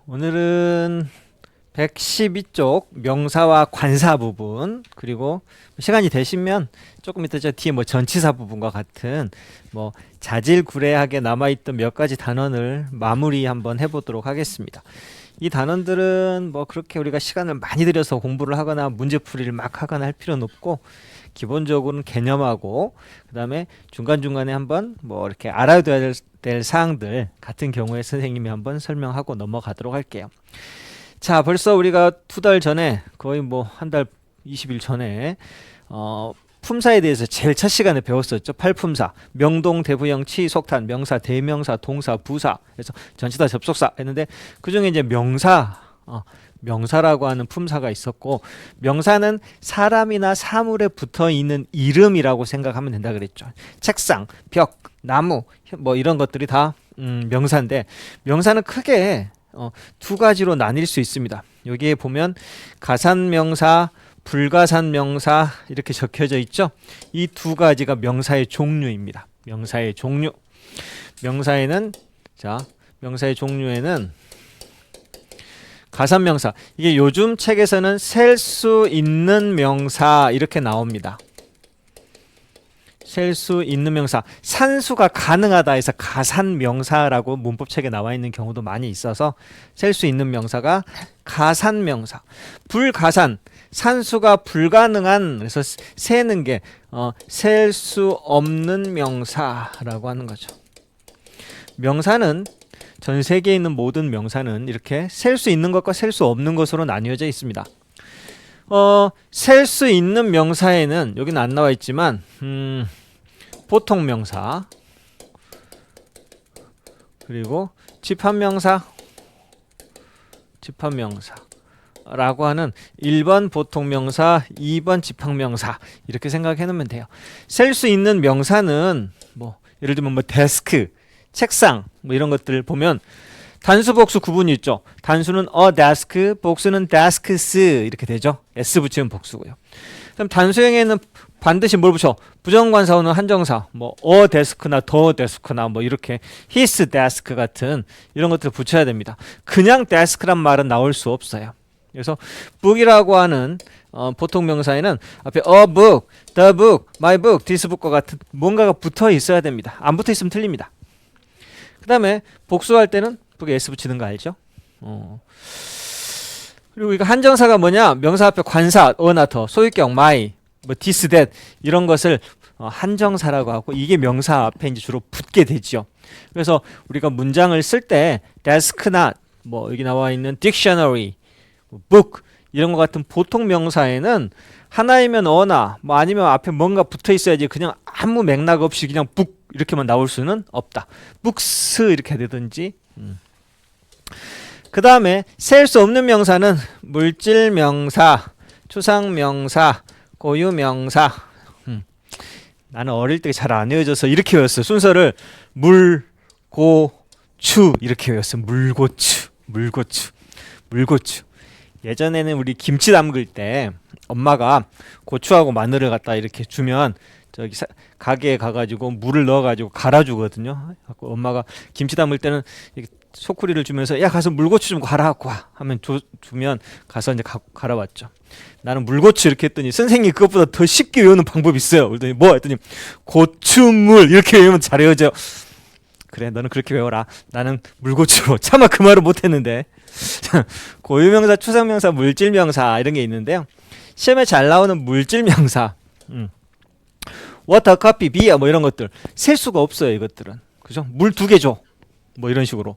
오늘은 112쪽 명사와 관사 부분, 그리고 시간이 되시면 조금 이따 저 뒤에 뭐 전치사 부분과 같은 뭐 자질구레하게 남아있던 몇 가지 단원을 마무리 한번 해보도록 하겠습니다. 이 단원들은 뭐 그렇게 우리가 시간을 많이 들여서 공부를 하거나 문제풀이를 막 하거나 할 필요는 없고, 기본적으로는 개념하고 그 다음에 중간중간에 한번 뭐 이렇게 알아둬야 될 사항들 같은 경우에 선생님이 한번 설명하고 넘어가도록 할게요. 자, 벌써 우리가 2달 전에, 거의 뭐 한 달 20일 전에 품사에 대해서 제일 첫 시간에 배웠었죠. 8품사, 명동, 대부영, 치, 속탄, 명사, 대명사, 동사, 부사, 그래서 전치사, 접속사 했는데, 그 중에 이제 명사라고 하는 품사가 있었고, 명사는 사람이나 사물에 붙어 있는 이름이라고 생각하면 된다 그랬죠. 책상, 벽, 나무 뭐 이런 것들이 다 명사인데, 명사는 크게 두 가지로 나뉠 수 있습니다. 여기에 보면 가산명사, 불가산명사 이렇게 적혀져 있죠. 이 두 가지가 명사의 종류입니다. 명사의 종류. 명사의 종류에는 가산명사, 이게 요즘 책에서는 셀 수 있는 명사 이렇게 나옵니다. 셀 수 있는 명사, 산수가 가능하다 해서 가산명사라고 문법책에 나와 있는 경우도 많이 있어서 셀 수 있는 명사가 가산명사. 불가산, 산수가 불가능한, 그래서 세는 게 셀 수 없는 명사라고 하는 거죠. 명사는, 전 세계에 있는 모든 명사는 이렇게 셀 수 있는 것과 셀 수 없는 것으로 나뉘어져 있습니다. 셀 수 있는 명사에는, 여기는 안 나와 있지만 보통명사, 그리고 집합명사라고 하는 1번 보통명사, 2번 집합명사 이렇게 생각해 놓으면 돼요. 셀 수 있는 명사는 뭐 예를 들면 뭐 데스크, 책상 뭐 이런 것들 보면 단수 복수 구분이 있죠. 단수는 desk, 복수는 desks 이렇게 되죠. s 붙이면 복수고요. 그럼 단수형에는 반드시 뭘 붙여? 부정관사어는 한정사, 뭐 desk나 the desk나 뭐 이렇게 his desk 같은 이런 것들을 붙여야 됩니다. 그냥 desk란 말은 나올 수 없어요. 그래서 book이라고 하는 보통 명사에는 앞에 a book, the book, my book, this book과 같은 뭔가가 붙어 있어야 됩니다. 안 붙어 있으면 틀립니다. 그 다음에 복수할 때는 book에 s 붙이는 거 알죠? 그리고 이거 한정사가 뭐냐? 명사 앞에 관사, 어나 더, 소유격, my, 뭐 this, that 이런 것을 한정사라고 하고, 이게 명사 앞에 이제 주로 붙게 되죠. 그래서 우리가 문장을 쓸 때 desk나 뭐 여기 나와 있는 dictionary, book 이런 것 같은 보통 명사에는 하나이면 어나 뭐 아니면 앞에 뭔가 붙어 있어야지, 그냥 아무 맥락 없이 그냥 book 이렇게만 나올 수는 없다. books 이렇게 되든지. 그 다음에 셀 수 없는 명사는 물질명사, 추상명사, 고유명사. 나는 어릴 때 잘 안 외워져서 이렇게 외웠어요. 순서를 물, 고, 추 이렇게 외웠어요. 물고추. 예전에는 우리 김치 담글 때 엄마가 고추하고 마늘을 갖다 이렇게 주면 저기 가게에 가가지고 물을 넣어가지고 갈아주거든요. 엄마가 김치 담글 때는 소쿠리를 주면서 야 가서 물고추 좀 갈아갖고 와 하면 주면 가서 이제 갈아왔죠. 나는 물고추 이렇게 했더니 선생님이 그것보다 더 쉽게 외우는 방법이 있어요. 그랬더니 뭐 했더니 고추물 이렇게 외우면 잘 외워져요. 그래, 너는 그렇게 외워라. 나는 물고추로. 차마 그 말을 못했는데. 고유명사, 추상명사, 물질명사 이런 게 있는데요. 시험에 잘 나오는 물질명사, water, coffee, beer 뭐 이런 것들 셀 수가 없어요. 이것들은, 그죠? 물 2개 줘. 뭐 이런 식으로.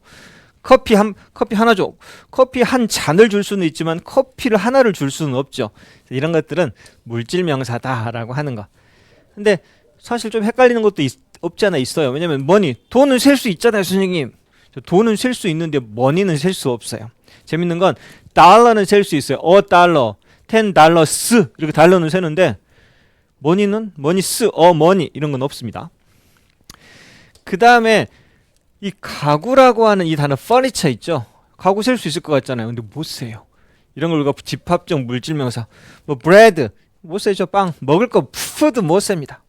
커피 하나 줘. 커피 한 잔을 줄 수는 있지만 커피를 하나를 줄 수는 없죠. 이런 것들은 물질명사다라고 하는 거. 근데 사실 좀 헷갈리는 것도 없지 않아 있어요. 왜냐면 머니, 돈은 셀 수 있잖아요, 선생님. 돈은 셀 수 있는데 머니는 셀 수 없어요. 재밌는 건 달러는 셀 수 있어요. $10, $10 이렇게 달러는 세는데 머니는 머니스, 머니 이런 건 없습니다. 그 다음에 이 가구라고 하는 이 단어 furniture 있죠. 가구 셀 수 있을 것 같잖아요. 근데 못 세요. 이런 걸 우리가 집합적 물질명사, 뭐 bread 못 세죠. 빵 먹을 거 food 못 셉니다.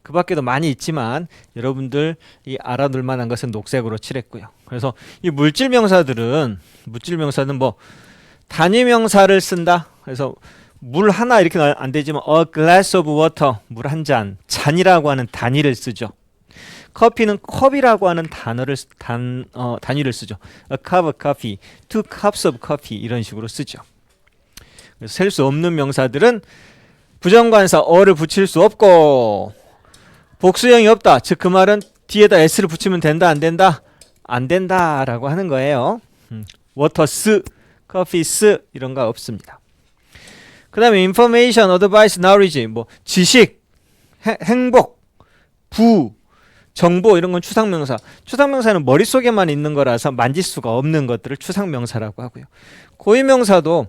그 밖에도 많이 있지만 여러분들 이 알아둘 만한 것은 녹색으로 칠했고요. 그래서 이 물질 명사들은 뭐 단위 명사를 쓴다. 그래서 물 하나 이렇게 안 되지만 a glass of water, 물 한 잔, 잔이라고 하는 단위를 쓰죠. 커피는 컵이라고 하는 단위를 쓰죠. A cup of coffee, 2 cups of coffee 이런 식으로 쓰죠. 그래서 셀 수 없는 명사들은 부정관사 어를 붙일 수 없고 복수형이 없다. 즉 그 말은 뒤에다 s를 붙이면 된다 안 된다? 안 된다라고 하는 거예요. waters, coffees 이런 거 없습니다. 그 다음에 information, advice, knowledge 뭐 지식, 행복, 부, 정보 이런 건 추상명사. 추상명사는 머릿속에만 있는 거라서 만질 수가 없는 것들을 추상명사라고 하고요. 고유명사도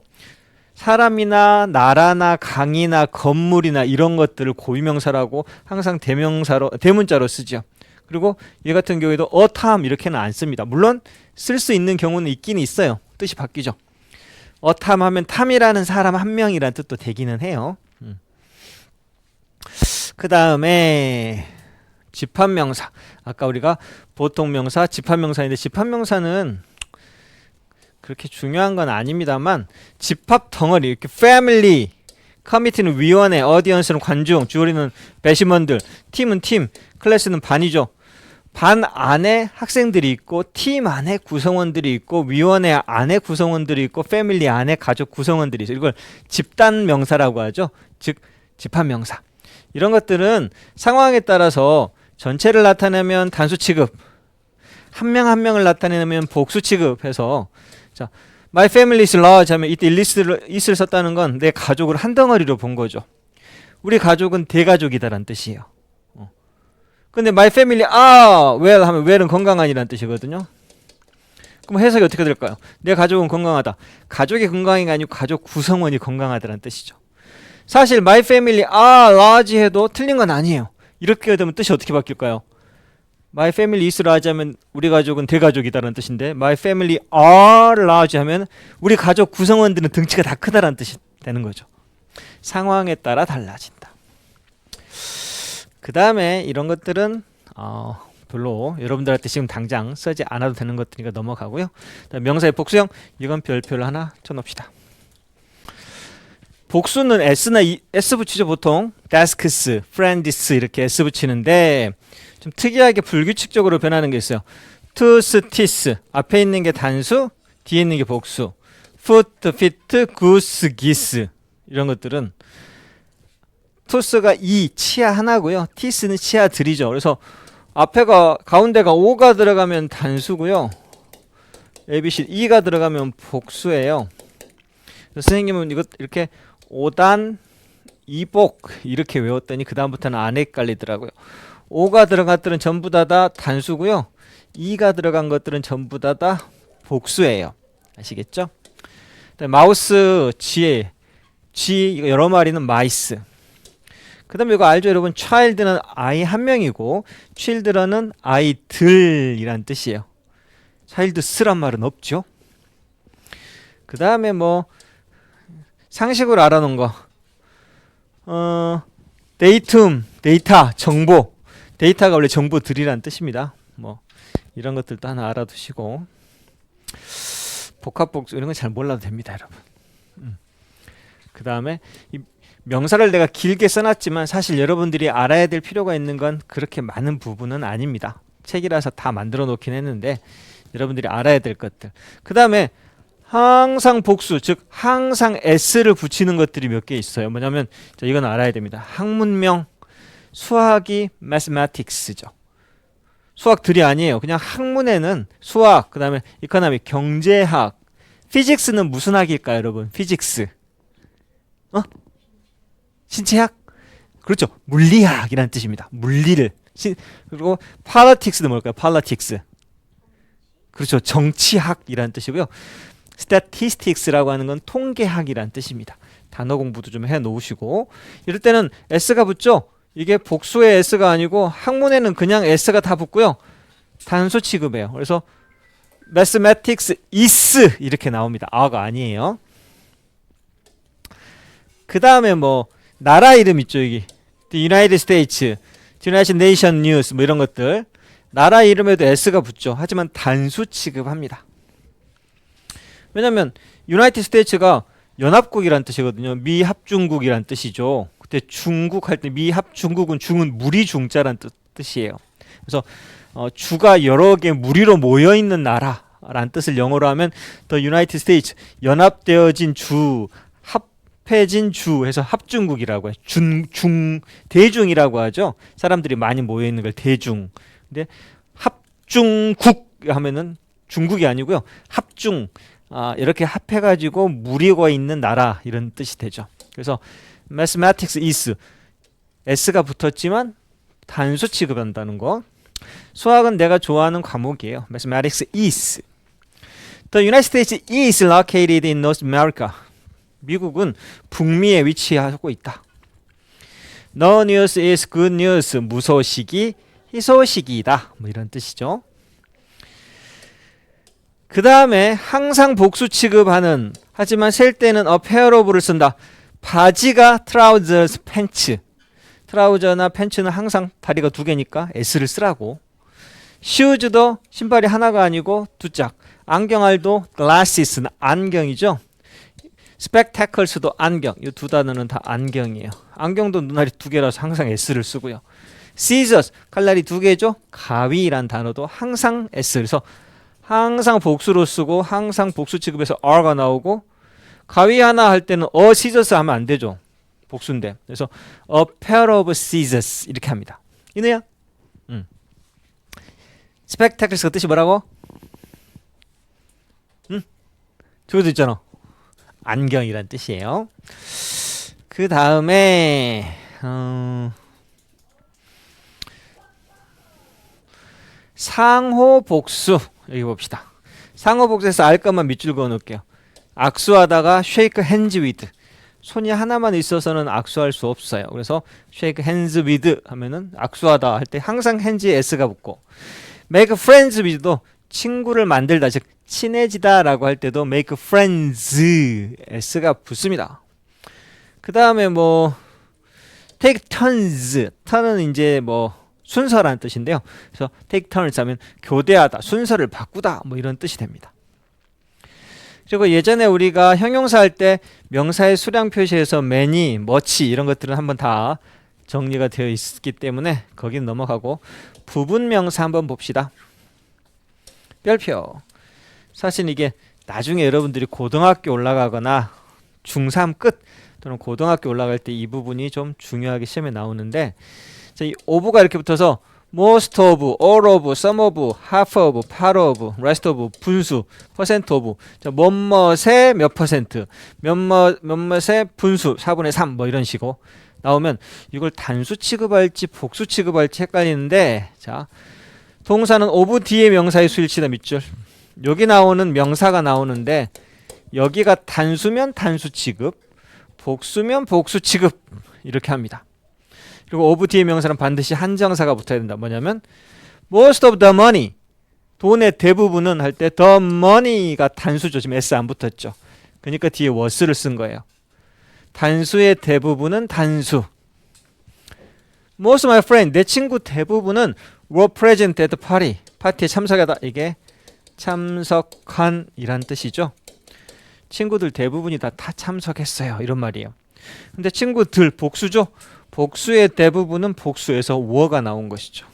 사람이나 나라나 강이나 건물이나 이런 것들을 고유명사라고 항상 대문자로 쓰죠. 그리고 얘 같은 경우에도 a time 이렇게는 안 씁니다. 물론 쓸 수 있는 경우는 있긴 있어요. 뜻이 바뀌죠. a time 하면 탐이라는 사람 한 명이라는 뜻도 되기는 해요. 그 다음에 집합명사. 아까 우리가 보통명사, 집합명사인데 집합명사는 그렇게 중요한 건 아닙니다만 집합 덩어리, 이렇게 family, 커미티는 위원회, audience는 관중, 주어리는 배심원들, 팀은 팀, 클래스는 반이죠. 반 안에 학생들이 있고 팀 안에 구성원들이 있고 위원회 안에 구성원들이 있고 패밀리 안에 가족 구성원들이 있어요. 이걸 집단 명사라고 하죠. 즉 집합명사. 이런 것들은 상황에 따라서 전체를 나타내면 단수 취급, 한 명 한 명을 나타내면 복수 취급해서 자, my family is large 하면 이때 is를 썼다는 건 내 가족을 한 덩어리로 본 거죠. 우리 가족은 대가족이다라는 뜻이에요. 근데 my family well 하면 well은 건강한이라는 뜻이거든요. 그럼 해석이 어떻게 될까요? 내 가족은 건강하다. 가족이 건강한 게 아니고 가족 구성원이 건강하다는 뜻이죠. 사실 my family large 해도 틀린 건 아니에요. 이렇게 되면 뜻이 어떻게 바뀔까요? My family is large 하면 우리 가족은 대가족이다라는 뜻인데 my family are large 하면 우리 가족 구성원들은 등치가 다 크다라는 뜻이 되는 거죠. 상황에 따라 달라진다. 그 다음에 이런 것들은 별로 여러분들한테 지금 당장 쓰지 않아도 되는 것들이니까 넘어가고요. 명사의 복수형 이건 별표를 하나 쳐놓읍시다. 복수는 s나 s 붙이죠. 보통 desks, friends 이렇게 s 붙이는데 좀 특이하게 불규칙적으로 변하는 게 있어요. tooth, teeth 앞에 있는 게 단수, 뒤에 있는 게 복수. foot, feet, goose, geese 이런 것들은 tooth가 치아 하나고요. teeth는 치아들이죠. 그래서 앞에가 가운데가 O가 들어가면 단수고요. ABC, E가 들어가면 복수예요. 선생님은 이것 이렇게 5단 2복 이렇게 외웠더니 그 다음부터는 안 헷갈리더라고요. O가 들어간 것들은 전부 다 단수고요. E가 들어간 것들은 전부 다 복수예요. 아시겠죠? 마우스, G 여러 마리는 마이스. 그 다음에 이거 알죠 여러분? child는 아이 한 명이고 children은 아이들이란 뜻이에요. childs란 말은 없죠. 그 다음에 뭐 상식으로 알아놓은 거 datum, 데이터, 정보. 데이터가 원래 정보들이란 뜻입니다. 뭐 이런 것들도 하나 알아두시고 복합복수 이런 건 잘 몰라도 됩니다 여러분. 그 다음에 이 명사를 내가 길게 써놨지만 사실 여러분들이 알아야 될 필요가 있는 건 그렇게 많은 부분은 아닙니다. 책이라서 다 만들어 놓긴 했는데 여러분들이 알아야 될 것들. 그 다음에 항상 복수, 즉 항상 s를 붙이는 것들이 몇 개 있어요. 뭐냐면 이건 알아야 됩니다. 학문명, 수학이 mathematics죠. 수학들이 아니에요. 그냥 학문에는 수학, 그 다음에 economic, 경제학, physics는 무슨 학일까요 여러분? physics 신체학? 그렇죠. 물리학이라는 뜻입니다. 물리를. 그리고 politics는 뭘까요? politics. 그렇죠. 정치학이라는 뜻이고요. statistics라고 하는 건 통계학이라는 뜻입니다. 단어 공부도 좀 해놓으시고 이럴 때는 s가 붙죠. 이게 복수의 s가 아니고 학문에는 그냥 s가 다 붙고요. 단수 취급해요. 그래서 mathematics is 이렇게 나옵니다. 아가 아니에요. 그 다음에 뭐 나라 이름 있죠. 여기 The United States, The United Nation News 뭐 이런 것들 나라 이름에도 s가 붙죠. 하지만 단수 취급합니다. 왜냐면 유나이티드 스테이츠가 연합국이란 뜻이거든요. 미합중국이란 뜻이죠. 그때 중국 할 때 미합중국은 중은 무리 중자란 뜻이에요. 그래서 주가 여러 개 무리로 모여 있는 나라란 뜻을 영어로 하면 The United States, 연합되어진 주, 합해진 주 해서 합중국이라고 해요. 대중이라고 하죠. 사람들이 많이 모여 있는 걸 대중. 근데 합중국 하면은 중국이 아니고요. 합중. 이렇게 합해가지고 무리가 있는 나라 이런 뜻이 되죠. 그래서 mathematics is s가 붙었지만 단수 취급한다는 거. 수학은 내가 좋아하는 과목이에요. mathematics is. The United States is located in North America. 미국은 북미에 위치하고 있다. No news is good news. 무소식이 희소식이다. 뭐 이런 뜻이죠. 그 다음에 항상 복수 취급하는, 하지만 셀 때는 a pair of를 쓴다. 바지가 trousers, 팬츠. 트라우저나 팬츠는 항상 다리가 두 개니까 s를 쓰라고. shoes도 신발이 하나가 아니고 두 짝. 안경알도 glasses는 안경이죠. spectacles도 안경. 이 두 단어는 다 안경이에요. 안경도 눈알이 두 개라서 항상 s를 쓰고요. scissors, 칼날이 두 개죠. 가위란 단어도 항상 s. 그래서 항상 복수로 쓰고 항상 복수 취급해서 r가 나오고, 가위 하나 할 때는 scissors 하면 안 되죠. 복수인데. 그래서 a pair of scissors 이렇게 합니다. 이누야? spectacles 그 뜻이 뭐라고? 저기도 있잖아. 안경이란 뜻이에요. 그 다음에 상호 복수 여기 봅시다. 상호 복수에서 알 것만 밑줄 그어 놓을게요. 악수하다가 shake hands with. 손이 하나만 있어서는 악수할 수 없어요. 그래서 shake hands with 하면은 악수하다 할 때 항상 hands에 s가 붙고, make friends with도 친구를 만들다, 즉 친해지다 라고 할 때도 make friends s가 붙습니다. 그 다음에 뭐 take turns, 턴은 이제 뭐 순서라는 뜻인데요. 그래서 take turns 하면 교대하다, 순서를 바꾸다 뭐 이런 뜻이 됩니다. 그리고 예전에 우리가 형용사 할 때 명사의 수량 표시에서 many, much 이런 것들은 한번 다 정리가 되어 있기 때문에 거긴 넘어가고, 부분 명사 한번 봅시다. 별표. 사실 이게 나중에 여러분들이 고등학교 올라가거나 중3 끝 또는 고등학교 올라갈 때 이 부분이 좀 중요하게 시험에 나오는데, 자, 이 of가 이렇게 붙어서 most of, all of, some of, half of, part of, rest of, 분수, percent of, 자, 몇몇의 몇 퍼센트, 몇몇의 분수, 4분의 3 뭐 이런 식으로 나오면 이걸 단수 취급할지 복수 취급할지 헷갈리는데, 자, 동사는 of 뒤에 명사의 수일치다 밑줄. 여기 나오는 명사가 나오는데 여기가 단수면 단수 취급, 복수면 복수 취급 이렇게 합니다. 그리고 of 뒤에 명사는 반드시 한정사가 붙어야 된다. 뭐냐면 most of the money, 돈의 대부분은 할 때 the money가 단수죠. 지금 s 안 붙었죠. 그러니까 뒤에 was를 쓴 거예요. 단수의 대부분은 단수. Most of my friends, 내 친구 대부분은 were present at the party, 파티에 참석하다. 이게 참석한 이란 뜻이죠. 친구들 대부분이 다 참석했어요 이런 말이에요. 근데 친구들 복수죠. 복수의 대부분은 복수에서 were가 나온 것이죠.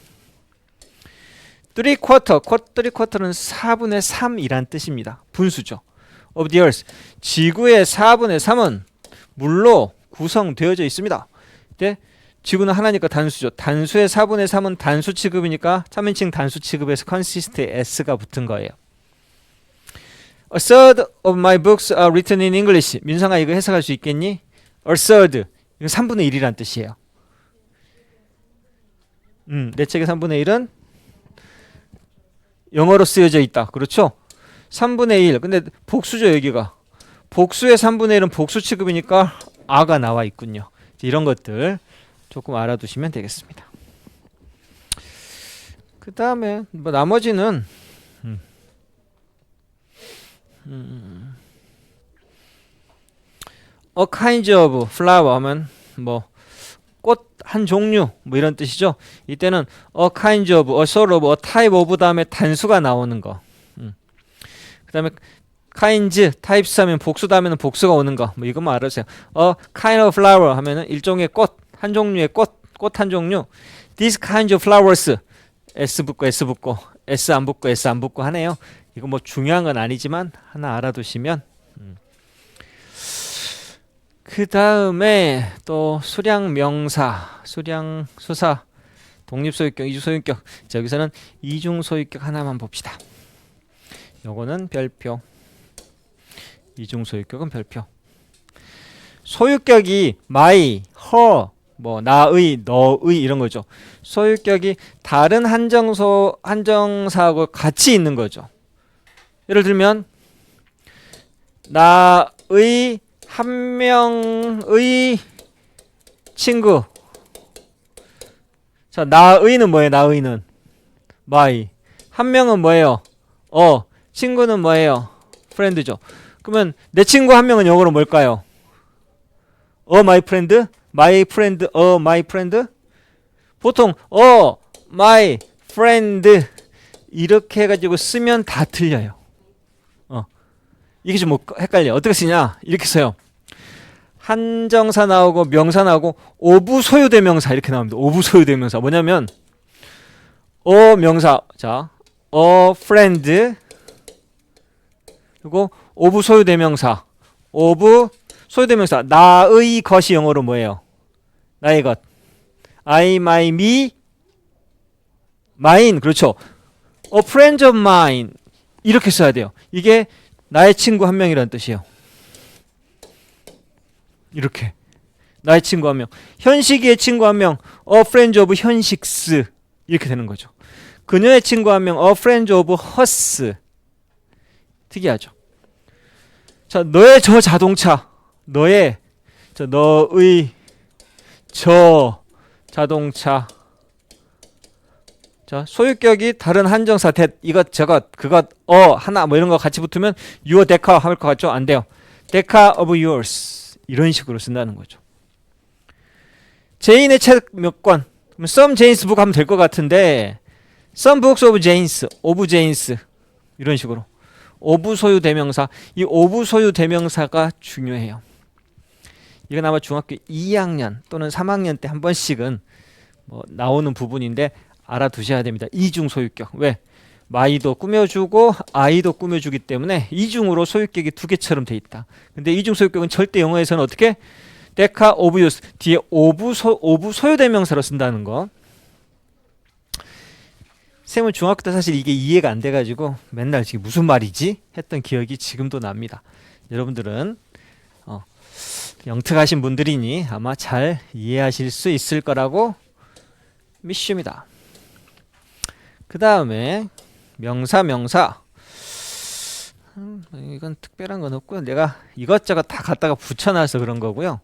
3/4, 3/4는 4분의 3이란 뜻입니다. 분수죠. of the earth, 지구의 4분의 3은 물로 구성되어져 있습니다. 근데 지구는 하나니까 단수죠. 단수의 4분의 3은 단수 취급이니까 3인칭 단수 취급에서 consist에 s가 붙은 거예요. A third of my books are written in English. 민성아 이거 해석할 수 있겠니? A third, 이거 3분의 1이란 뜻이에요. 내 책의 3분의 1은 영어로 쓰여져 있다. 그렇죠? 3분의 1. 근데 복수죠 여기가. 복수의 3분의 1은 복수 취급이니까 아가 나와 있군요. 이런 것들 조금 알아두시면 되겠습니다. 그 다음에 뭐 나머지는 a kind of flower 하면 뭐 꽃 한 종류 뭐 이런 뜻이죠. 이때는 a kind of, a sort of, a type of 다음에 단수가 나오는 거. 그 다음에 kinds, types 하면 복수 다음에는 복수가 오는 거. 뭐 이것만 알아주세요. a kind of flower 하면은 일종의 꽃, 한 종류의 꽃 한 종류. These kinds of flowers. S 붙고 S 붙고 S 안 붙고 S 안 붙고 하네요. 이거 뭐 중요한 건 아니지만 하나 알아두시면. 그 다음에 또 수량 명사, 수량 수사, 독립소유격, 이주소유격. 자, 여기서는 이중소유격 하나만 봅시다. 요거는 별표. 이중소유격은 별표. 소유격이 my, her, 뭐 나의, 너의 이런 거죠. 소유격이 다른 한정사하고 같이 있는 거죠. 예를 들면 나의 한 명의 친구. 자, 나의는 뭐예요? 나의는 my. 한 명은 뭐예요? 친구는 뭐예요? friend죠. 그러면 내 친구 한 명은 영어로 뭘까요? my friend? my friend, my friend? 보통 my friend 이렇게 해가지고 쓰면 다 틀려요. 이게 좀 뭐 헷갈려. 어떻게 쓰냐? 이렇게 써요. 한정사 나오고 명사 나오고 오부 소유대명사 이렇게 나옵니다. 오부 소유대명사 뭐냐면 명사 자 friend 그리고 오부 소유대명사 오부 소유대명사 나의 것이 영어로 뭐예요? 나의 것 I, my, me, mine 그렇죠. A friend of mine 이렇게 써야 돼요. 이게 나의 친구 한 명이라는 뜻이에요. 이렇게 나의 친구 한 명 현식이의 친구 한 명 A friend of 현식스 이렇게 되는 거죠. 그녀의 친구 한 명 A friend of hers 특이하죠. 자, 너의 저 자동차 너의 너의 저 자동차 자, 소유격이 다른 한정사 that 이것 저것 그것 하나 뭐 이런 거 같이 붙으면 your that car 할 것 같죠? 안 돼요. that car of yours 이런 식으로 쓴다는 거죠. 제인의 책 몇 권? 그럼 some Jane's book 하면 될 것 같은데 some books of Jane's, of Jane's 이런 식으로 of 소유 대명사 이 of 소유 대명사가 중요해요. 이건 아마 중학교 2학년 또는 3학년 때 한 번씩은 뭐 나오는 부분인데 알아두셔야 됩니다. 이중 소유격. 왜? my도 꾸며주고 i도 꾸며주기 때문에 이중으로 소유격이 두 개처럼 돼 있다. 근데 이중 소유격은 절대 영어에서는 어떻게? 데카 오브 유스 뒤에 오브 소유대명사로 쓴다는 거. 쌤은 중학교 때 사실 이게 이해가 안 돼가지고 맨날 이게 무슨 말이지? 했던 기억이 지금도 납니다. 여러분들은 영특하신 분들이니 아마 잘 이해하실 수 있을 거라고 믿습니다. 그 다음에 명사 이건 특별한 건 없고요. 내가 이것저것 다 갖다가 붙여놔서 그런 거고요.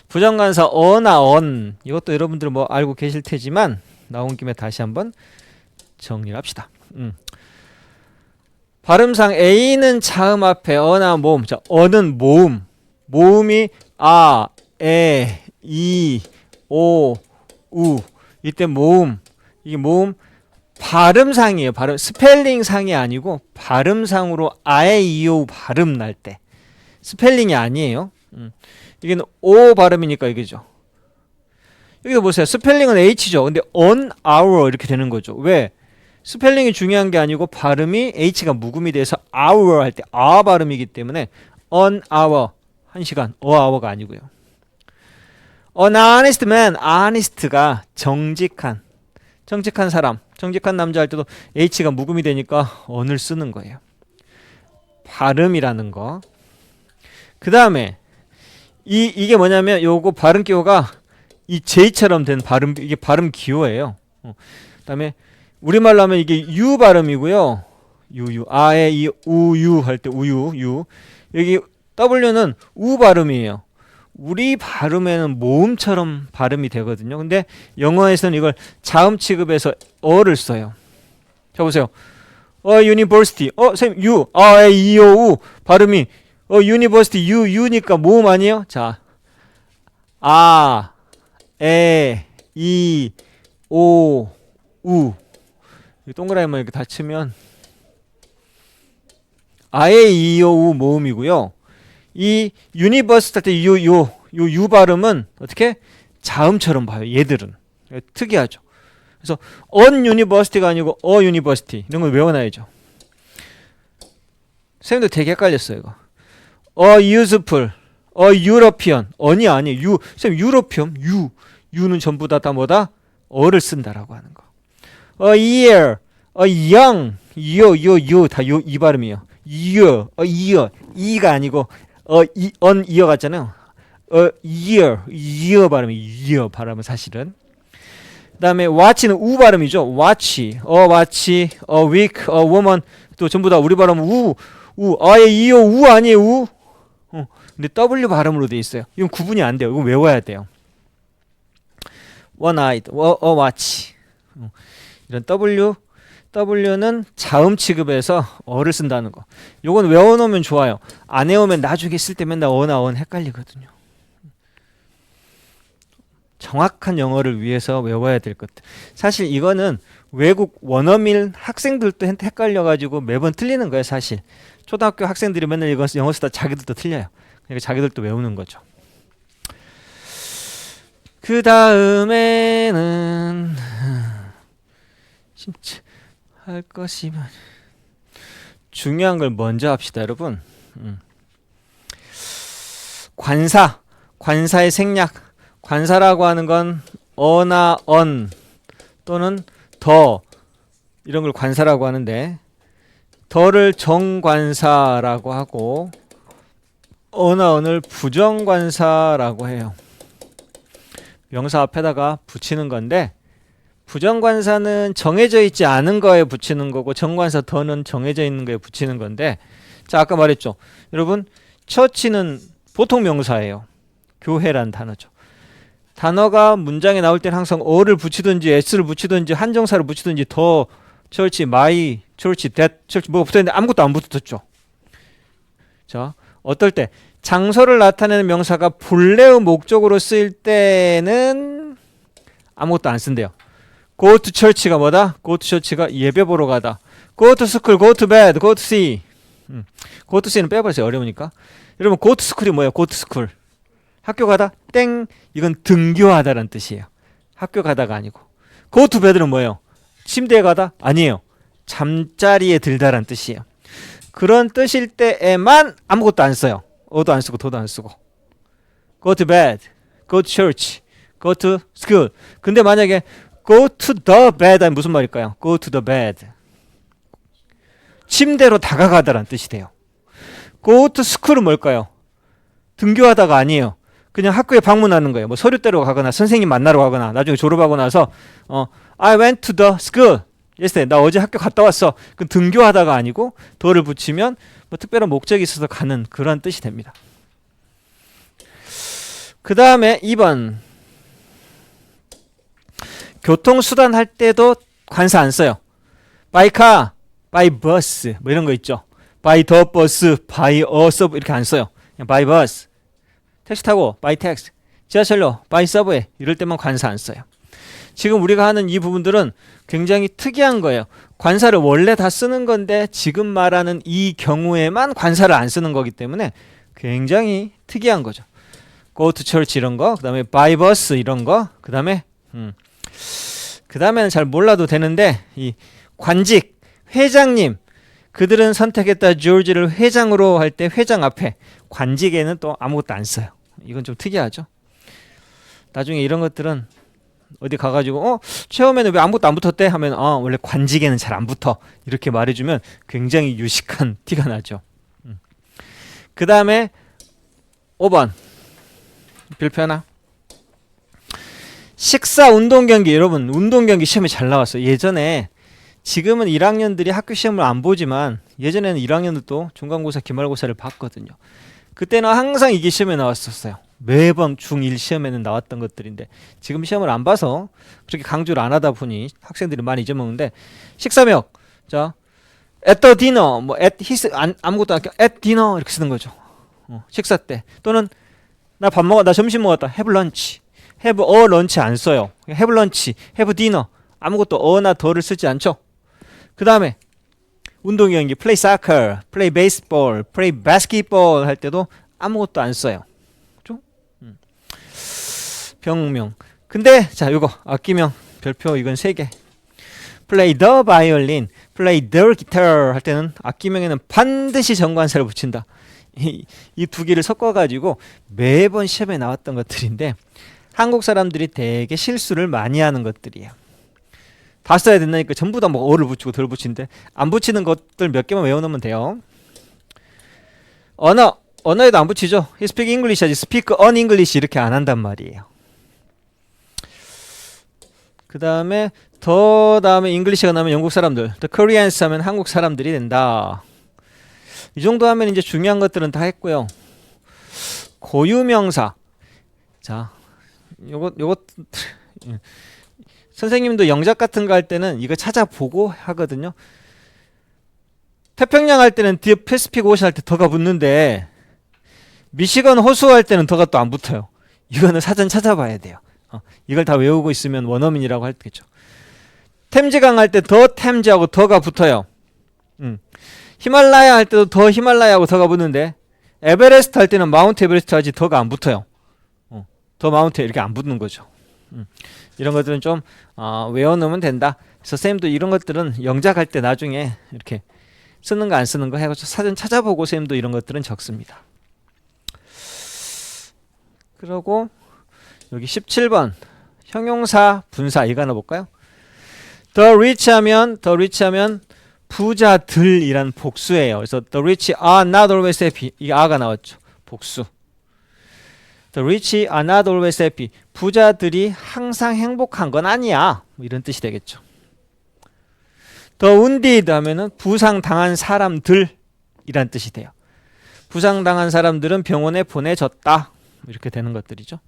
부정관사 어나 언 이것도 여러분들 뭐 알고 계실 테지만 나온 김에 다시 한번 정리를 합시다. 발음상 A는 자음 앞에 어나 모음 자 어는 모음 모음이 아, 에, 이, 오, 우 이때 모음 이게 모음 발음상이에요. 발음 스펠링상이 아니고 발음상으로 아에 이오 발음 날 때 스펠링이 아니에요. 이게는 오 발음이니까 이거죠. 여기도 보세요. 스펠링은 H죠. 근데 on hour 이렇게 되는 거죠. 왜? 스펠링이 중요한 게 아니고 발음이 H가 묵음이 돼서 hour 할 때 아 발음이기 때문에 on hour 한 시간 hour가 아니고요. An honest man honest가 정직한 사람 정직한 남자 할 때도 H가 묵음이 되니까 on을 쓰는 거예요. 발음이라는 거. 그 다음에 이게 뭐냐면 요거 발음 기호가 이 J처럼 된 발음 이게 발음 기호예요. 그다음에 우리말로 하면 이게 U 발음이고요. 유 아에 이 우유 할 때 우유 유 여기 W는 우 발음이에요. 우리 발음에는 모음처럼 발음이 되거든요. 근데 영어에서는 이걸 자음 취급해서 어를 써요. 자 보세요. university. 선생님 U 아 이 오 우 발음이 university 유니까 모음 아니에요? 자, 에, 이, 오, 우. 동그라미만 이렇게 다 치면 아에, 이, 오, 우 모음이고요. 이 유니버스 할 때 유 발음은 어떻게? 자음처럼 봐요. 얘들은. 특이하죠. 그래서 on university가 아니고 a university 이런 걸 외워놔야죠. 선생님도 되게 헷갈렸어요. 이거. a useful, a European, on이 아니에요. 선생님 유로피엄, 유는 전부 다 뭐다? 어를 쓴다라고 하는 거. a year, a young, 다 이 발음이에요. year, 이가 아니고 on ear 같잖아요. year 발음이 year 발음은 사실은. 그다음에 watch는 우 발음이죠. watch, watch, week, woman 또 전부 다 우리 발음은 아예 이어 우 아니에요 우. 근데 W 발음으로 돼 있어요. 이건 구분이 안 돼요. 이건 외워야 돼요. one-eyed, watch. 이런 W는 자음 취급해서 어를 쓴다는 거. 요건 외워놓으면 좋아요. 안 외우면 나중에 쓸 때 맨날 어나 언 헷갈리거든요. 정확한 영어를 위해서 외워야 될 것들. 사실 이거는 외국 원어민 학생들도 헷갈려가지고 매번 틀리는 거예요. 사실 초등학교 학생들이 맨날 이거 영어 쓰다 자기들도 틀려요. 그러니까 자기들도 외우는 거죠. 그 다음에는 진짜 할 것이면 중요한 걸 먼저 합시다, 여러분. 관사의 생략. 관사라고 하는 건 어나 언 또는 더 이런 걸 관사라고 하는데 더를 정관사라고 하고 어나 언을 부정관사라고 해요. 명사 앞에다가 붙이는 건데 부정관사는 정해져 있지 않은 거에 붙이는 거고 정관사 더는 정해져 있는 거에 붙이는 건데 자 아까 말했죠. 여러분 처치는 보통 명사예요. 교회란 단어죠. 단어가 문장에 나올 때는 항상 어를 붙이든지 s를 붙이든지 한정사를 붙이든지 더 church, my church, that church 뭐가 붙어있는데 아무것도 안 붙었죠. 자 어떨 때 장소를 나타내는 명사가 본래의 목적으로 쓰일 때는 아무것도 안 쓴대요. go to church가 뭐다? go to church가 예배 보러 가다. go to school, go to bed, go to sea. go to sea는 빼버렸어요. 어려우니까. 여러분 go to school이 뭐예요? go to school. 학교 가다 땡 이건 등교하다라는 뜻이에요. 학교 가다가 아니고. go to bed는 뭐예요? 침대에 가다? 아니에요. 잠자리에 들다라는 뜻이에요. 그런 뜻일 때에만 아무것도 안 써요. 어도 안 쓰고 도도 안 쓰고. go to bed, go to church, go to school. 근데 만약에 go to the bed 하면 무슨 말일까요? go to the bed. 침대로 다가가다라는 뜻이 돼요. go to school은 뭘까요? 등교하다가 아니에요. 그냥 학교에 방문하는 거예요. 뭐 서류 떼러 가거나 선생님 만나러 가거나 나중에 졸업하고 나서 I went to the school. yesterday. 나 어제 학교 갔다 왔어. 그 등교하다가 아니고 더를 붙이면 뭐 특별한 목적이 있어서 가는 그런 뜻이 됩니다. 그 다음에 2번 교통수단 할 때도 관사 안 써요. by car, by bus 뭐 이런 거 있죠. by the bus, by a sub 이렇게 안 써요. 그냥 by bus. 택시 타고 by taxi, 지하철로 by subway 이럴 때만 관사 안 써요. 지금 우리가 하는 이 부분들은 굉장히 특이한 거예요. 관사를 원래 다 쓰는 건데 지금 말하는 이 경우에만 관사를 안 쓰는 거기 때문에 굉장히 특이한 거죠. go to church 이런 거, 그 다음에 by bus 이런 거, 그 다음에는 잘 몰라도 되는데 이 관직, 회장님 그들은 선택했다 조지를 회장으로 할 때 회장 앞에 관직에는 또 아무것도 안 써요. 이건 좀 특이하죠. 나중에 이런 것들은 어디 가가지고 처음에는 왜 아무것도 안 붙었대? 하면 원래 관직에는 잘 안 붙어. 이렇게 말해주면 굉장히 유식한 티가 나죠. 그 다음에 5번 별표 하나. 식사 운동경기. 여러분 운동경기 시험에 잘 나왔어요. 예전에 지금은 1학년들이 학교 시험을 안 보지만 예전에는 1학년들도 중간고사 기말고사를 봤거든요. 그때는 항상 이게 시험에 나왔었어요. 매번 중1 시험에는 나왔던 것들인데 지금 시험을 안 봐서 그렇게 강조를 안 하다 보니 학생들이 많이 잊어먹는데 식사명 자 at the dinner 뭐 at his 아무것도 안 at dinner 이렇게 쓰는 거죠. 식사 때 또는 나 밥 먹어 나 점심 먹었다 have lunch have a lunch 안 써요. have lunch, have dinner 아무것도 어나 더를 쓰지 않죠. 그 다음에 운동 경기 play soccer, play baseball, play basketball 할 때도 아무것도 안 써요. 그죠? 병명. 근데 자 요거 악기명 별표 이건 3개. play the violin, play the guitar 할 때는 악기명에는 반드시 정관사를 붙인다. 이 두 개를 섞어가지고 매번 시험에 나왔던 것들인데 한국 사람들이 되게 실수를 많이 하는 것들이에요. 다 써야 된다니까 전부 다 뭐 어를 붙이고 덜 붙이는데 안 붙이는 것들 몇 개만 외워놓으면 돼요. 언어에도 안 붙이죠. He speak English 하지 speak on English 이렇게 안 한단 말이에요. 그 다음에 더 다음에 English가 나오면 영국 사람들, The Koreans 하면 한국 사람들이 된다. 이 정도 하면 이제 중요한 것들은 다 했고요. 고유명사. 자, 요거 선생님도 영작 같은 거 할 때는 이거 찾아보고 하거든요. 태평양 할 때는 뒤에 패시픽 오션 할 때 더가 붙는데 미시건 호수 할 때는 더가 또 안 붙어요. 이거는 사전 찾아봐야 돼요. 이걸 다 외우고 있으면 원어민이라고 할겠죠. 템즈강 할 때 더 템즈하고 더가 붙어요. 히말라야 할 때도 더 히말라야하고 더가 붙는데 에베레스트 할 때는 마운트 에베레스트 하지 더가 안 붙어요. 더 마운트 이렇게 안 붙는 거죠. 이런 것들은 좀 외워놓으면 된다. 그래서 쌤도 이런 것들은 영작할 때 나중에 이렇게 쓰는 거 안 쓰는 거 해가지고 사전 찾아보고 쌤도 이런 것들은 적습니다. 그리고 여기 17번 형용사 분사 이거 하나 볼까요? The rich 하면 부자들이란 복수예요. 그래서 the rich are not always happy. 이게 are가 나왔죠. 복수. The rich are not always happy. 부자들이 항상 행복한 건 아니야. 뭐 이런 뜻이 되겠죠. The wounded 하면은 부상당한 사람들이란 뜻이 돼요. 부상당한 사람들은 병원에 보내졌다. 이렇게 되는 것들이죠.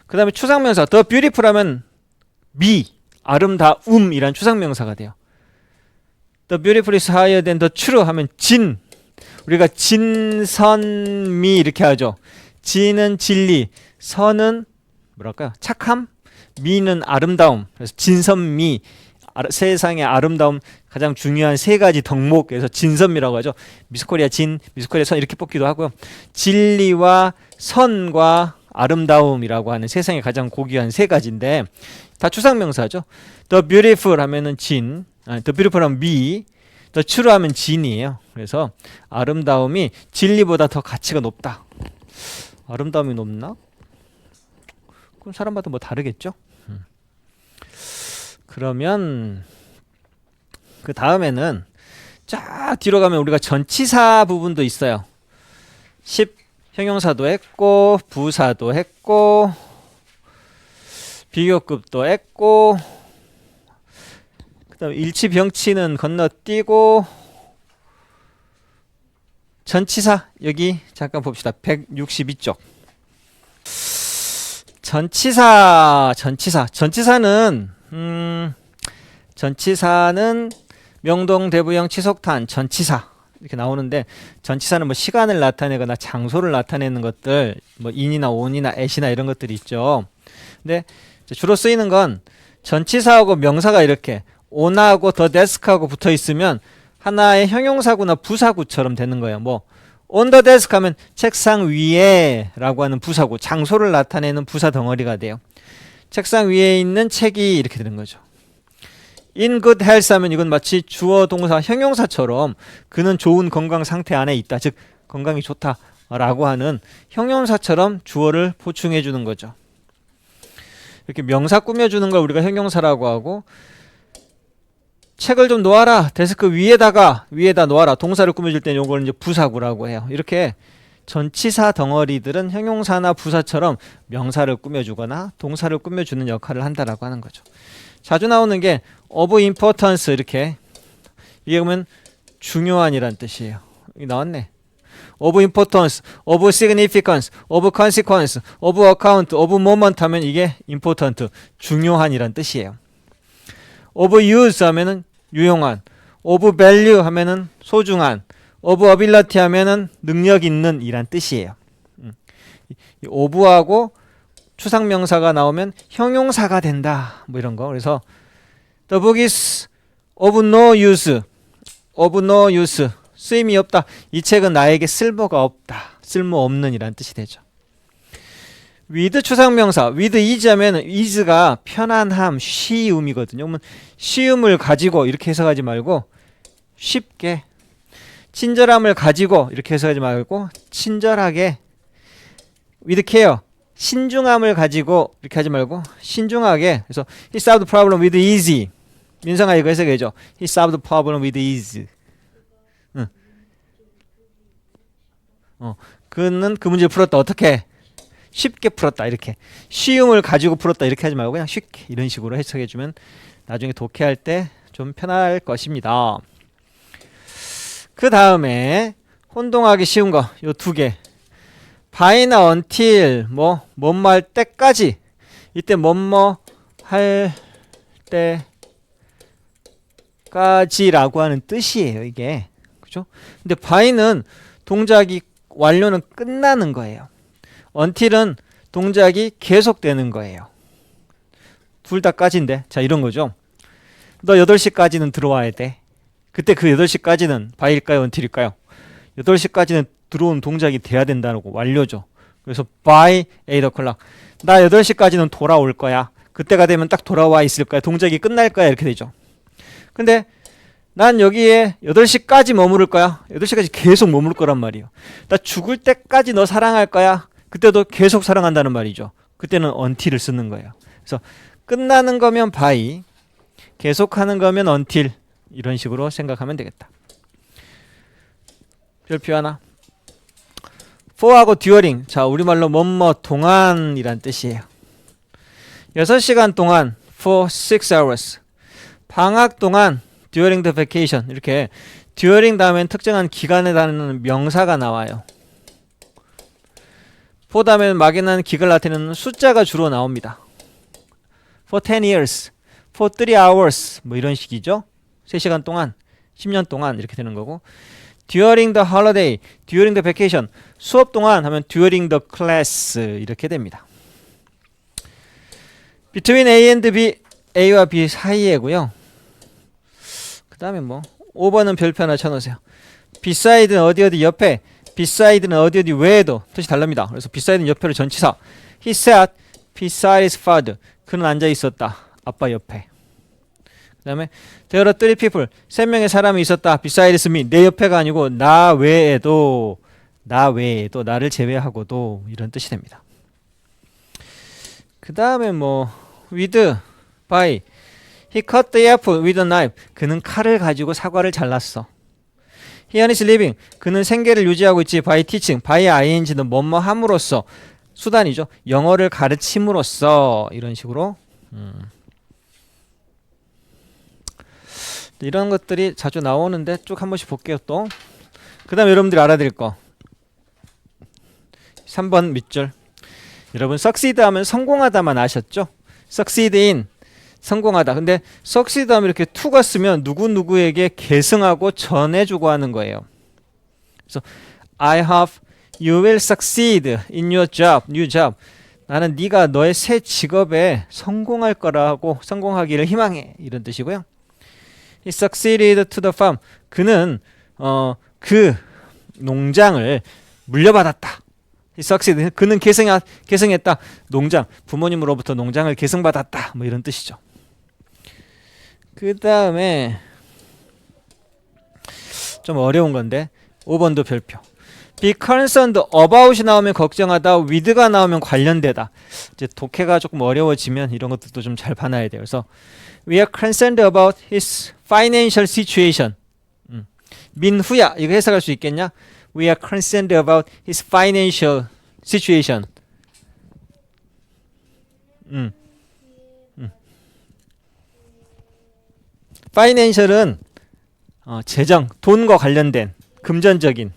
그 다음에 추상명사 The beautiful 하면 아름다움이란 추상명사가 돼요. The beautiful is higher than the true 하면 진. 우리가 진선미 이렇게 하죠. 진은 진리, 선은 뭐랄까요? 착함, 미는 아름다움. 그래서 진선미, 세상의 아름다움 가장 중요한 3가지 덕목에서 진선미라고 하죠. 미스코리아 진, 미스코리아 선 이렇게 뽑기도 하고요. 진리와 선과 아름다움이라고 하는 세상에 가장 고귀한 3가지인데 다 추상명사죠. The beautiful 하면은 진, The beautiful 하면 미, The true 하면 진이에요. 그래서 아름다움이 진리보다 더 가치가 높다. 아름다움이 높나? 그럼 사람마다 뭐 다르겠죠? 그러면 그 다음에는 쫙 뒤로 가면 우리가 전치사 부분도 있어요. 10 형용사도 했고 부사도 했고 비교급도 했고 그 다음에 일치병치는 건너뛰고 전치사 여기 잠깐 봅시다. 162쪽 전치사는 명동 대부형 치속탄 전치사 이렇게 나오는데 전치사는 뭐 시간을 나타내거나 장소를 나타내는 것들 뭐 인이나 온이나 앳이나 이런 것들이 있죠. 근데 주로 쓰이는 건 전치사하고 명사가 이렇게 on하고 the desk하고 붙어 있으면 하나의 형용사구나 부사구처럼 되는 거예요. 뭐 on the desk 하면 책상 위에 라고 하는 부사구, 장소를 나타내는 부사 덩어리가 돼요. 책상 위에 있는 책이 이렇게 되는 거죠. in good health 하면 이건 마치 주어 동사 형용사처럼 그는 좋은 건강 상태 안에 있다. 즉 건강이 좋다라고 하는 형용사처럼 주어를 보충해 주는 거죠. 이렇게 명사 꾸며주는 걸 우리가 형용사라고 하고 책을 좀 놓아라. 데스크 위에다 놓아라. 동사를 꾸며줄 때는 이걸 이제 부사구라고 해요. 이렇게 전치사 덩어리들은 형용사나 부사처럼 명사를 꾸며주거나 동사를 꾸며주는 역할을 한다라고 하는 거죠. 자주 나오는 게 of importance 이렇게 이게 보면 중요한이란 뜻이에요. 여기 나왔네. of importance, of significance, of consequence, of account, of moment 하면 이게 important, 중요한이란 뜻이에요. of use 하면은 유용한, of value 하면은 소중한, of ability 하면은 능력 있는 이란 뜻이에요. of하고 추상명사가 나오면 형용사가 된다. 뭐 이런 거. 그래서 the book is of no use. of no use. 쓰임이 없다. 이 책은 나에게 쓸모가 없다. 쓸모없는 이란 뜻이 되죠. with 추상명사. with is 하면 is가 편안함, 쉬움이거든요. 그러면 쉬움을 가지고 이렇게 해석하지 말고 쉽게, 친절함을 가지고 이렇게 해석하지 말고 친절하게, with care, 신중함을 가지고 이렇게 하지 말고 신중하게. 그래서 he solved the problem with easy. 민성아 이거 해석해줘. he solved the problem with easy. 그는 그 문제를 풀었다. 어떻게? 쉽게 풀었다. 이렇게 쉬움을 가지고 풀었다. 이렇게 하지 말고 그냥 쉽게 이런 식으로 해석해주면 나중에 독해할 때 좀 편할 것입니다. 그 다음에 혼동하기 쉬운 거 요 두 개. by나 until 뭐뭐 할 때까지. 이때 뭐뭐 할 때까지라고 하는 뜻이에요. 이게 그죠? 근데 by는 동작이 완료는 끝나는 거예요. until은 동작이 계속되는 거예요. 둘 다까지인데 자 이런 거죠. 너 8시까지는 들어와야 돼. 그때 그 8시까지는 by일까요? until일까요? 8시까지는 들어온 동작이 돼야 된다고 완료죠. 그래서 by 8 o'clock. 나 8시까지는 돌아올 거야. 그때가 되면 딱 돌아와 있을 거야. 동작이 끝날 거야. 이렇게 되죠. 근데 난 여기에 8시까지 머무를 거야. 8시까지 계속 머물 거란 말이에요. 나 죽을 때까지 너 사랑할 거야. 그때도 계속 사랑한다는 말이죠. 그때는 until을 쓰는 거예요. 그래서 끝나는 거면 by, 계속하는 거면 until, 이런 식으로 생각하면 되겠다. 별표 하나. for하고 during. 자, 우리말로 뭐뭐 동안이란 뜻이에요. 6시간 동안 for 6 hours. 방학 동안 during the vacation. 이렇게 during 다음엔 특정한 기간에 달하는 명사가 나와요. for 다음에 막연한 기간을 나타내는 숫자가 주로 나옵니다. for 10 years. for 3 hours. 뭐 이런 식이죠. 3시간 동안, 10년 동안 이렇게 되는 거고. during the holiday, during the vacation. 수업 동안 하면 during the class 이렇게 됩니다. between A and B, A와 B 사이에고요. 그 다음에 뭐 5번은 별표 하나 쳐놓으세요. beside는 어디 어디 옆에, beside는 어디 어디 외에도 뜻이 다릅니다. 그래서 beside는 옆에로 전치사. He sat beside his father. 그는 앉아 있었다. 아빠 옆에. 그 다음에 there are 3 people. 3명의 사람이 있었다. besides me. 내 옆에가 아니고 나 외에도, 나를 제외하고도 이런 뜻이 됩니다. 그 다음에 뭐 with, by. He cut the apple with a knife. 그는 칼을 가지고 사과를 잘랐어. He is living. 그는 생계를 유지하고 있지. by teaching. by ing는 뭐뭐 함으로써. 수단이죠. 영어를 가르침으로써. 이런 식으로. 이런 것들이 자주 나오는데 쭉 한 번씩 볼게요. 또 그 다음에 여러분들이 알아들을 거 3번 밑줄. 여러분 succeed 하면 성공하다만 아셨죠? succeed in 성공하다. 근데 succeed 하면 이렇게 to가 쓰면 누구누구에게 계승하고 전해주고 하는 거예요. 그래서 I hope you will succeed in your job, new job. 나는 네가 너의 새 직업에 성공할 거라고, 성공하기를 희망해. 이런 뜻이고요. He succeeded to the farm. 그는 그 농장을 물려받았다. He succeeded. 그는 계승했다. 농장, 부모님으로부터 농장을 계승받았다. 뭐 이런 뜻이죠. 그 다음에 좀 어려운 건데 5번도 별표. Be concerned about이 나오면 걱정하다, with가 나오면 관련되다. 이제 독해가 조금 어려워지면 이런 것들도 좀 잘 봐놔야 돼요. 그래서 We are concerned about his financial situation. 민후야 이거 해석할 수 있겠냐? We are concerned about his financial situation. financial은 재정, 돈과 관련된 금전적인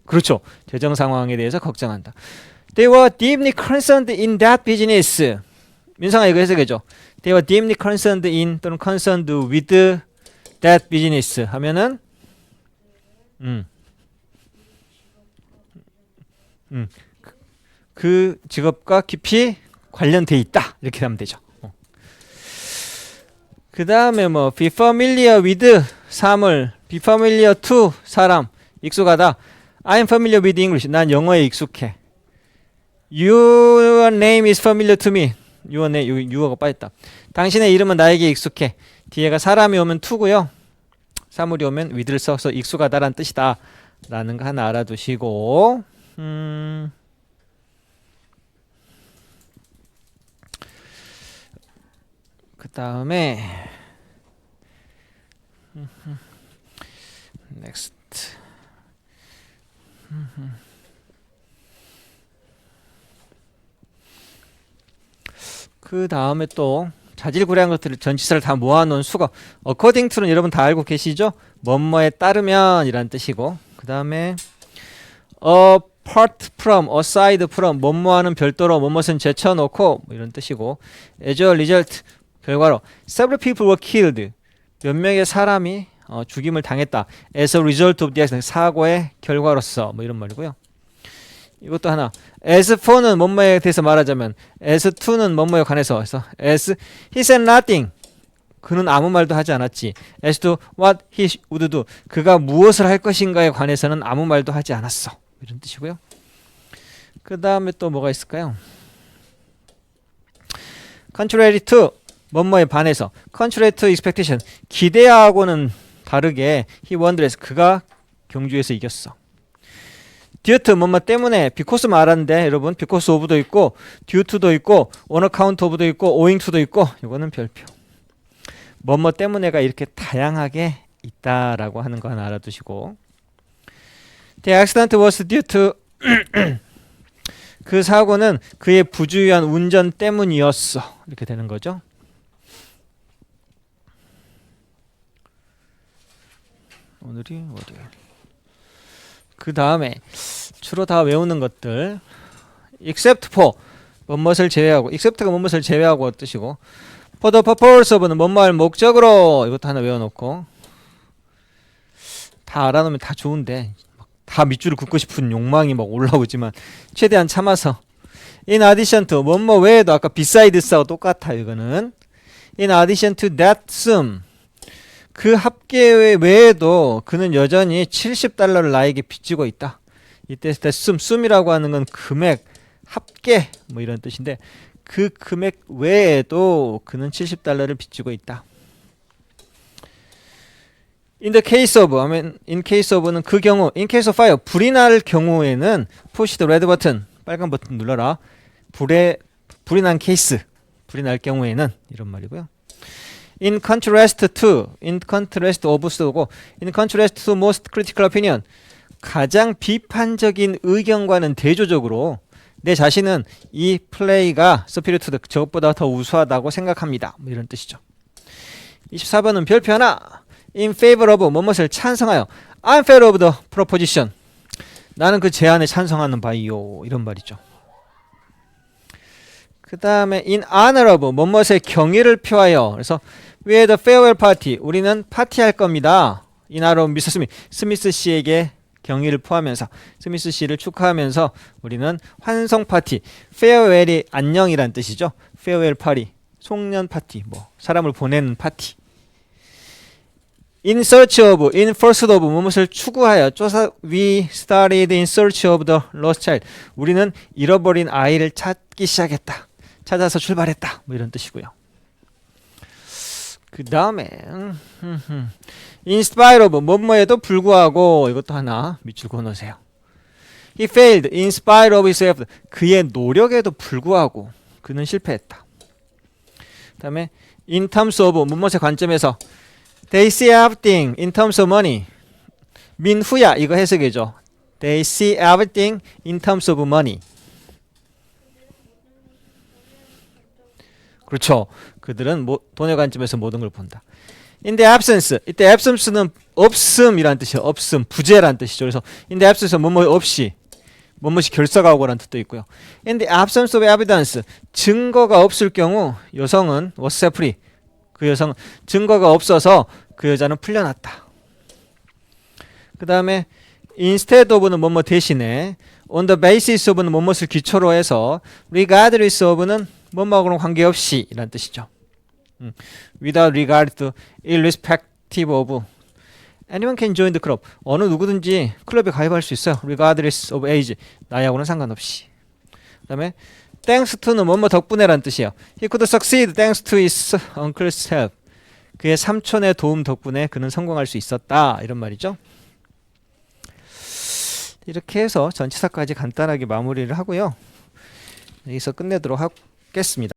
그렇죠. 재정 상황에 대해서 걱정한다. They were deeply concerned in that business. 민상아 이거 해석해줘. They were deeply concerned in 또는 concerned with that business 하면은 그 직업과 깊이 관련돼 있다. 이렇게 하면 되죠. 그 다음에 뭐 be familiar with 사물, be familiar to 사람, 익숙하다. I'm familiar with English. 난 영어에 익숙해. Your name is familiar to me. Your name, you가 빠졌다. 당신의 이름은 나에게 익숙해. 뒤에가 사람이 오면 to고요. 사물이 오면 with를 써서 익숙하다라는 뜻이다. 라는 거 하나 알아두시고 그 다음에 next 그 다음에 또 자질구레한 것들을 전치사를 다 모아놓은 수거 according to는 여러분 다 알고 계시죠? 뭐뭐에 따르면 이란 뜻이고 그 다음에 apart from, aside from 뭐뭐하는 별도로 뭐뭐는 제쳐놓고 뭐 이런 뜻이고 as a result 결과로 several people were killed 몇 명의 사람이 죽임을 당했다 as a result of the accident 사고의 결과로서 뭐 이런 말이고요. 이것도 하나 as for는 뭐뭐에 대해서 말하자면 as to는 뭐뭐에 관해서 그래서 as he said nothing 그는 아무 말도 하지 않았지 as to what he would do 그가 무엇을 할 것인가에 관해서는 아무 말도 하지 않았어 이런 뜻이고요. 그 다음에 또 뭐가 있을까요? contrary to 뭐뭐에 반해서 contrary to expectation 기대하고는 다르게 he wonders 그가 경주에서 이겼어. due to 뭐뭐 때문에 because 말하는데 여러분 because of도 있고 due to도 있고 on account of도 있고 owing to도 있고 이거는 별표. 뭐뭐 때문에가 이렇게 다양하게 있다라고 하는 거 하나 알아두시고 the accident was due to 그 사고는 그의 부주의한 운전 때문이었어 이렇게 되는 거죠. 오늘이 어디야? 그 다음에 주로 다 외우는 것들 except for 뭐뭇을 제외하고 except가 뭐뭇을 제외하고 뜻이고 for the purpose of는 뭐뭐할 목적으로 이것도 하나 외워놓고 다 알아놓으면 다 좋은데 다 밑줄을 긋고 싶은 욕망이 막 올라오지만 최대한 참아서 in addition to 뭐뭐 외에도 아까 besides하고 똑같아 이거는 in addition to that sum 그 합계 외에도 그는 여전히 $70를 나에게 빚지고 있다. 이때 sum이라고 하는 건 금액, 합계 뭐 이런 뜻인데 그 금액 외에도 그는 $70를 빚지고 있다. In the case of, in case of는 그 경우, in case of fire, 불이 날 경우에는 push the red button, 빨간 버튼 눌러라. 불이 난 케이스, 불이 날 경우에는 이런 말이고요. In contrast to, in contrast of 쓰고 in contrast to most critical opinion 가장 비판적인 의견과는 대조적으로 내 자신은 이 플레이가 superior to 저것보다 더 우수하다고 생각합니다. 뭐 이런 뜻이죠. 24번은 별표 하나 in favor of 뭐뭇을 찬성하여 I'm favor of the proposition 나는 그 제안에 찬성하는 바이요 이런 말이죠. 그 다음에 in honor of 뭐뭇의 경의를 표하여 그래서 We had a farewell party. 우리는 파티할 겁니다. 이나로 스미스 씨에게 경의를 표하면서 스미스 씨를 축하하면서 우리는 환송 파티. farewell이 안녕이란 뜻이죠. farewell party. 송년 파티. 뭐 사람을 보내는 파티. In search of, in pursuit of 무엇을 추구하여 쫓아 we started in search of the lost child. 우리는 잃어버린 아이를 찾기 시작했다. 찾아서 출발했다. 뭐 이런 뜻이고요. 그 다음에 in spite of 뭐뭐에도 불구하고 이것도 하나 밑줄 그어놓으세요. He failed in spite of his effort. 그의 노력에도 불구하고 그는 실패했다. 그 다음에 in terms of 뭐뭐의 관점에서 They see everything in terms of money. 민후야 이거 해석이죠. They see everything in terms of money. 그렇죠. 그들은 돈의 관점에서 모든 걸 본다. In the absence. 이때 absence는 없음이란 뜻이에요. 없음, 부재란 뜻이죠. 그래서 in the absence 뭐뭐 없이 뭐뭐이 결사가 오고라는 뜻도 있고요. In the absence of evidence. 증거가 없을 경우 여성은 was set free. 그 여성은 증거가 없어서 그 여자는 풀려났다. 그 다음에 instead of는 뭐뭐 대신에, on the basis of는 뭐뭇을 기초로 해서, regardless of는 뭐뭐하고는 관계없이 이란 뜻이죠. without regard to, irrespective of. Anyone can join the club. 어느 누구든지 클럽에 가입할 수 있어요. regardless of age. 나이하고는 상관없이. 그 다음에 thanks to는 뭐뭐 덕분에란 뜻이에요. He could succeed thanks to his uncle's help. 그의 삼촌의 도움 덕분에 그는 성공할 수 있었다. 이런 말이죠. 이렇게 해서 전치사까지 간단하게 마무리를 하고요. 여기서 끝내도록 하겠습니다.